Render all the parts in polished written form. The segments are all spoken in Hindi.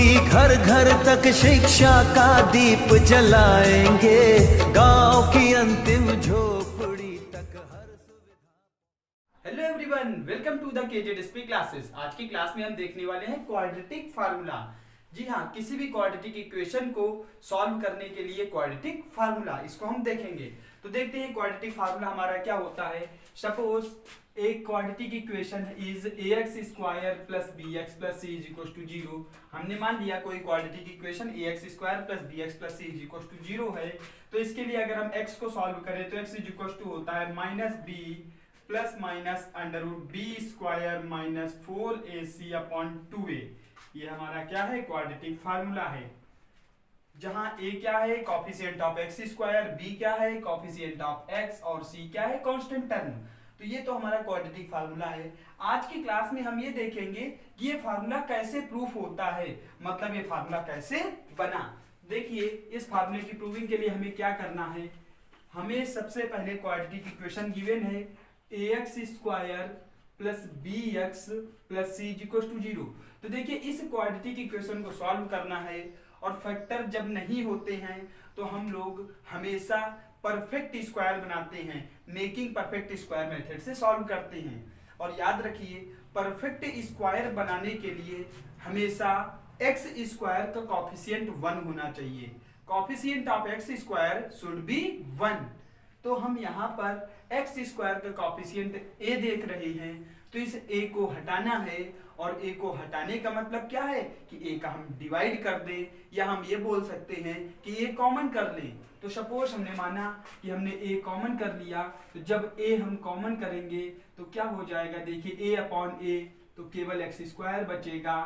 की घर घर तक शिक्षा का दीप जलाएंगे, गांव की अंतिम झोपड़ी तक हर सुविधा। Hello everyone, welcome to the KZSP classes. आज की क्लास में हम देखने वाले हैं क्वाड्रेटिक फार्मूला। जी हाँ, किसी भी क्वाड्रेटिक इक्वेशन को सॉल्व करने के लिए क्वाड्रेटिक फार्मूला, इसको हम देखेंगे। तो देखते हैं क्वाड्रेटिक फार्मूला हमारा क्या होता है। सपोज एक quadratic equation is ax square plus bx plus c is equal to 0। हमने मान लिया कोई quadratic equation ax square plus bx plus c is equal to 0 है। तो इसके लिए अगर हम x को सॉल्व करें तो x इज इक्वल टू होता है minus b plus minus under root B square minus 4ac upon 2a। ये हमारा क्या है, क्वाड्रेटिक फार्मूला है, जहां a क्या है, coefficient of x square, b क्या है, कोफिशिएंट ऑफ x, और c क्या है, कांस्टेंट टर्म। तो ये तो हमारा क्वाड्रेटिक फार्मूला है। आज की क्लास में हम ये देखेंगे कि ये फार्मूला कैसे प्रूफ होता है, मतलब ये फार्मूला कैसे बना। देखिए, इस फार्मूले की प्रूविंग के लिए हमें क्या करना है। हमें सबसे पहले क्वाड्रेटिक इक्वेशन गिवन है ax square plus bx plus c is equal to 0। तो देखिए, इस क्वाड्रेटिक इक्वेशन को सॉल्व करना है, और फैक्टर जब नहीं होते हैं तो हम लोग हमेशा परफेक्ट स्क्वायर बनाते हैं, मेकिंग परफेक्ट स्क्वायर मेथड से सॉल्व करते हैं। और याद रखिए, परफेक्ट स्क्वायर बनाने के लिए हमेशा x स्क्वायर का कोफिशिएंट 1 होना चाहिए। Coefficient of x square should be 1। तो हम यहाँ पर x स्क्वायर का कोफिशिएंट a देख रहे हैं, तो इस a को हटाना है, और a को हटाने का मतलब क्या है कि a का हम डिवाइड कर दें, या हम ये बोल सकते हैं कि a कॉमन कर लें। तो सपोज हमने माना कि हमने a कॉमन कर लिया, तो जब a हम कॉमन करेंगे तो क्या हो जाएगा, देखिए a अपॉन a, तो केवल x स्क्वायर बचेगा,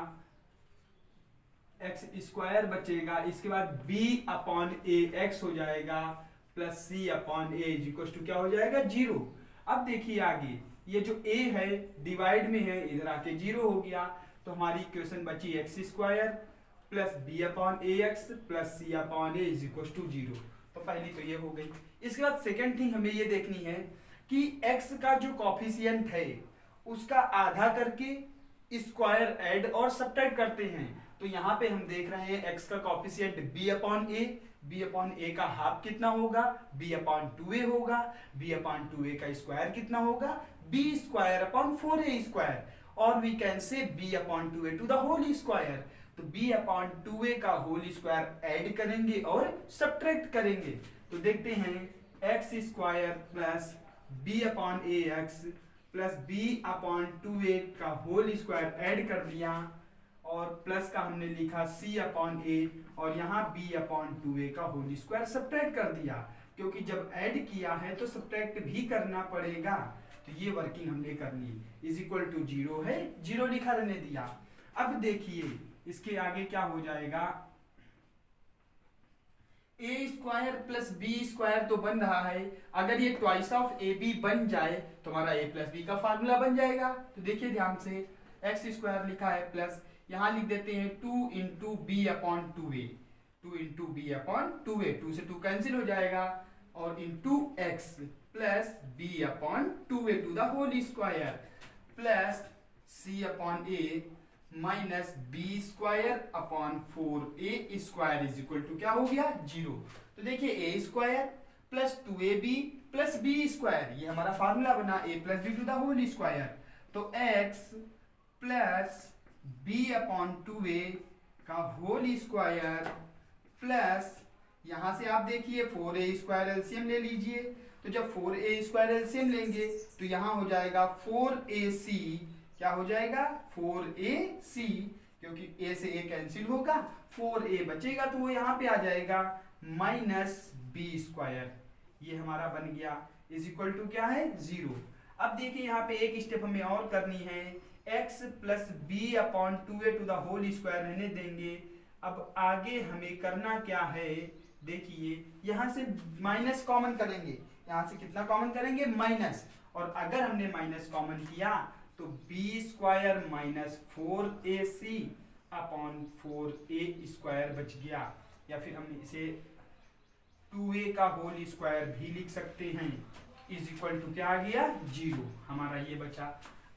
x स्क्वायर बचेगा। इसके बाद b अपॉन a x हो जाएगा plus c upon a is equal to क्या हो जाएगा, 0। अब देखिए आगे, ये जो a है डिवाइड में है, इधर आके 0 हो गया, तो हमारी इक्वेशन बची x square plus b upon ax plus c upon a is equal to 0। तो पहली तो ये हो गई। इसके बाद सेकेंड थिंग हमें ये देखनी है कि x का जो कोफिशिएंट है उसका आधा करके स्क्वायर ऐड और सब्ट्रैक्ट करते हैं। तो यहाँ पे हम देख रहे हैं x का कोफिशिएंट b अपॉन a का हाफ कितना होगा, b अपॉन 2a होगा, b अपॉन 2a का स्क्वायर कितना होगा, b square upon 4a square, और we can say b upon 2a to the whole square. तो b अपॉन 2a का होल स्क्वायर ऐड करेंगे और सब्ट्रैक्ट करेंगे। तो देखते हैं, x square plus b upon ax plus b upon 2a का होल स्क्वायर ऐड कर दिया, और प्लस का हमने लिखा c अपॉन a, और यहाँ b अपॉन 2a का होल स्क्वायर सब्ट्रैक्ट कर दिया, क्योंकि जब ऐड किया है तो सब्ट्रैक्ट भी करना पड़ेगा। तो ये वर्किंग हमने करनी, इज इक्वल टू 0 है, 0 लिखा रहने दिया। अब देखिए इसके आगे क्या हो जाएगा, a स्क्वायर प्लस b स्क्वायर तो बन रहा है, अगर ये ट्वाइस ऑफ ab बन जाए तो हमारा a प्लस b का फार्मूला बन जाएगा। तो देखिए ध्यान से, x स्क्वायर लिखा है प्लस, यहां लिख देते हैं 2 into b upon 2a, 2 into b upon 2a, 2 से 2 कैंसिल हो जाएगा, और into x plus b upon 2a to the whole square plus c upon a minus B square upon 4a square is equal to क्या हो गया, 0। तो देखिए a स्क्वायर plus 2ab plus b square, ये हमारा फार्मूला बना a plus b to the whole square. तो x plus b upon 2a का होल स्क्वायर प्लस, यहां से आप देखिए 4a स्क्वायर एलसीएम ले लीजिए। तो जब 4a स्क्वायर एलसीएम लेंगे तो यहां हो जाएगा 4ac, क्या हो जाएगा, 4ac, क्योंकि a से a कैंसिल होगा, 4a बचेगा तो वो यहाँ पे आ जाएगा माइनस b स्क्वायर, ये हमारा बन गया, इज इक्वल टू क्या है, 0। अब देखिए यहाँ पे एक स्टेप हमें और करनी है, x plus b upon 2a to the whole square रहने देंगे। अब आगे हमें करना क्या है, देखिए यहाँ से माइनस कॉमन करेंगे, यहाँ से कितना कॉमन करेंगे, माइनस, और अगर हमने माइनस कॉमन किया तो b square minus 4ac upon 4a square बच गया, या फिर हम इसे 2a का होल स्क्वायर भी लिख सकते हैं, इज इक्वल टू क्या आ गया, 0, हमारा ये बचा।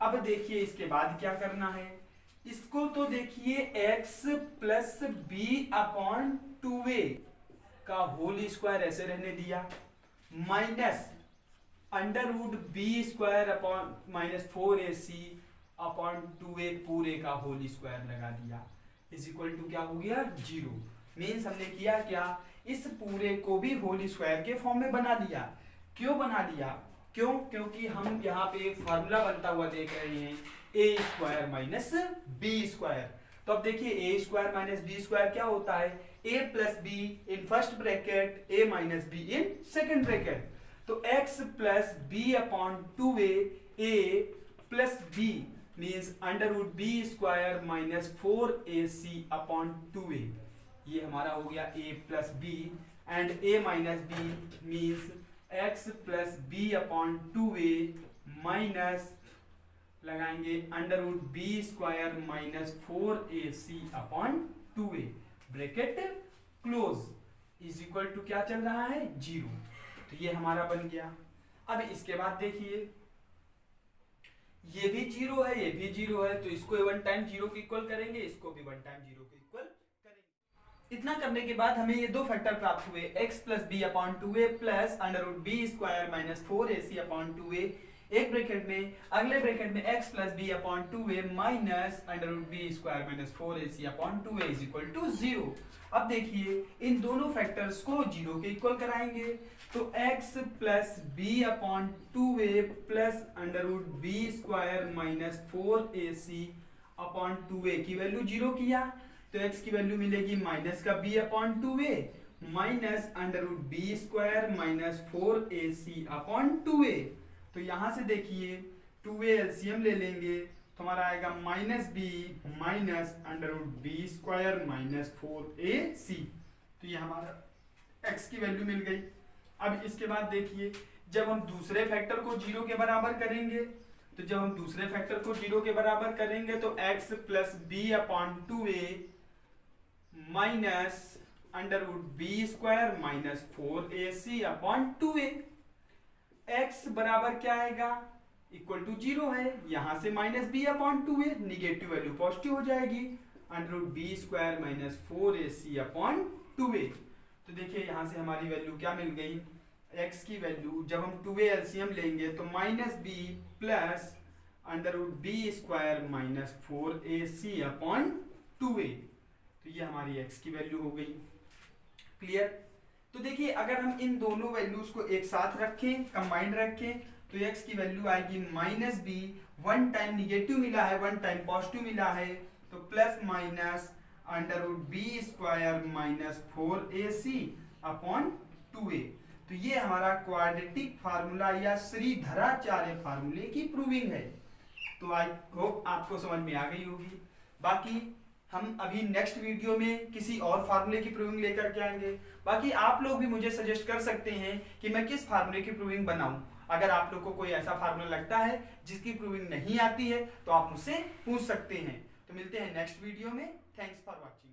अब देखिए इसके बाद क्या करना है, इसको तो देखिए x plus B upon 2a का होल स्क्वायर ऐसे रहने दिया, minus under root B square upon minus 4ac upon 2a पूरे का होल स्क्वायर लगा दिया, इज इक्वल टू क्या हो गया 0। मीन्स हमने किया क्या, इस पूरे को भी होल स्क्वायर के फॉर्म में बना दिया। क्यों बना दिया, क्यों, क्योंकि हम यहाँ पे एक फार्मूला बनता हुआ देख रहे हैं A square minus B square. तो अब देखिए A square minus B square क्या होता है, A plus B in first bracket A minus B in second bracket. तो x plus B upon 2a a plus B means under root B square minus 4ac upon 2a, ये हमारा हो गया a plus B and a minus B means x plus B upon 2a minus लगाएंगे under root B square minus 4ac upon 2a, bracket close, is equal to क्या चल रहा है 0। तो ये हमारा बन गया। अब इसके बाद देखिए ये भी 0 है, ये भी 0 है, तो इसको 1 टाइम 0 के इक्वल करेंगे, इसको भी 1 टाइम 0 के इक्वल करेंगे। इतना करने के बाद हमें ये दो फैक्टर प्राप्त हुए, x plus B upon 2a plus under root B square minus 4ac upon 2a, एक ब्रैकेट में, अगले ब्रैकेट में x plus B upon 2a minus under root B square minus 4ac upon 2a is equal to 0। अब देखिए इन दोनों फैक्टर्स को 0 के इक्वल कराएंगे, तो x plus B upon 2a plus under root B square minus 4ac upon 2a की वैल्यू 0 किया, तो x की वैल्यू मिलेगी माइनस का b upon 2a minus under root B square minus 4ac upon 2a। तो यहां से देखिए 2a एलसीएम ले लेंगे तो हमारा आएगा minus b minus under root B square minus 4ac, तो ये हमारा x की वैल्यू मिल गई। अब इसके बाद देखिए जब हम दूसरे फैक्टर को 0 के बराबर करेंगे, तो जब हम दूसरे फैक्टर को 0 के बराबर करेंगे तो x plus B upon 2a minus under root B square minus 4ac upon 2a, x बराबर क्या आएगा इक्वल टू 0 है, यहां से minus b upon 2a, negative value positive हो जाएगी, under root B square minus 4ac upon 2a। तो देखिए यहां से हमारी वैल्यू क्या मिल गई, x की वैल्यू जब हम 2a एलसीएम लेंगे तो minus b plus under root B square minus 4ac upon 2a, तो ये हमारी x की वैल्यू हो गई। क्लियर। तो देखिए अगर हम इन दोनों वैल्यूज को एक साथ रखें, कंबाइंड रखें, तो x की वैल्यू आएगी माइनस बी, 1 टाइम निगेटिव मिला है 1 टाइम पॉजिटिव मिला है, तो plus minus under root B square minus 4ac upon 2a। तो ये हमारा क्वाड्रेटिक फार्मूला या श्रीधराचार्य फार्मूले की प्रूविंग है। तो आई होप आपको समझ में आ गई होगी। बाकी हम अभी नेक्स्ट वीडियो में किसी और फार्मूले की प्रूविंग लेकर के आएंगे। बाकी आप लोग भी मुझे सजेस्ट कर सकते हैं कि मैं किस फार्मूले की प्रूविंग बनाऊं। अगर आप लोग को कोई ऐसा फार्मूला लगता है जिसकी प्रूविंग नहीं आती है तो आप मुझसे पूछ सकते हैं। तो मिलते हैं नेक्स्ट वीडियो में। Thanks for watching.